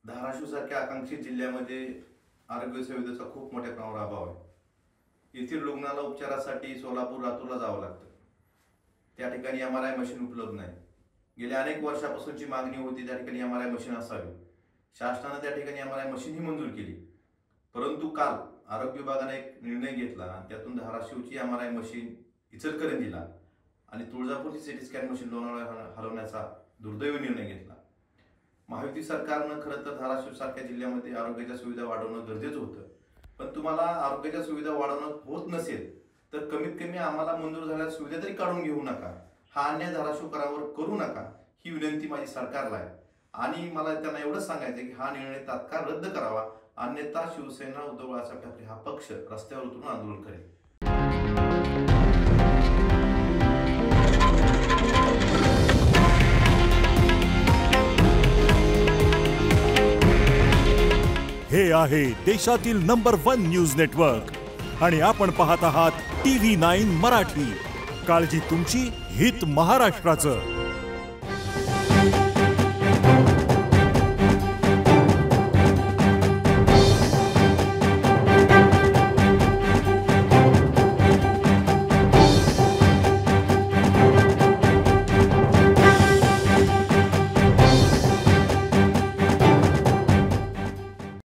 धाराशिव सारख्या आकांक्षित जिल्ह्यामध्ये आरोग्य सुविधेचा खूप मोठ्या प्रमाणावर अभाव आहे. येथील रुग्णाला उपचारासाठी सोलापूर लातूरला जावं लागतं. त्या ठिकाणी MRI मशीन उपलब्ध नाही. गेल्या अनेक वर्षापासूनची मागणी होती त्या ठिकाणी MRI मशीन असावी. शासनाने त्या ठिकाणी MRI मशीन ही मंजूर केली. परंतु काल आरोग्य विभागाने एक निर्णय घेतला आणि त्यातून धाराशिवची MRI मशीन इचलकरंजीला आणि तुळजापूरची सिटी स्कॅन मशीन लोणावळ्याला हलवण्याचा दुर्दैवी निर्णय घेतला. महायुती सरकारनं खरं तर धाराशिव सारख्या जिल्ह्यामध्ये आरोग्याच्या सुविधा वाढवणं गरजेचं होतं. पण तुम्हाला आरोग्याच्या सुविधा वाढवणं होत नसेल तर कमीत कमी आम्हाला मंजूर झालेल्या सुविधा तरी काढून घेऊ नका. हा अन्याय धाराशिवकरांवर करू नका ही विनंती माझी सरकारला आहे. आणि मला त्यांना एवढंच सांगायचं की हा निर्णय तात्काळ रद्द करावा, अन्यथा शिवसेना उद्धव बाळासाहेब ठाकरे हा पक्ष रस्त्यावर उतरून आंदोलन करेल. हे आहे देशातील नंबर 1 न्यूज नेटवर्क आणि आपण पाहत आहात TV9 मराठी. काळजी तुमची, हित महाराष्ट्राचं.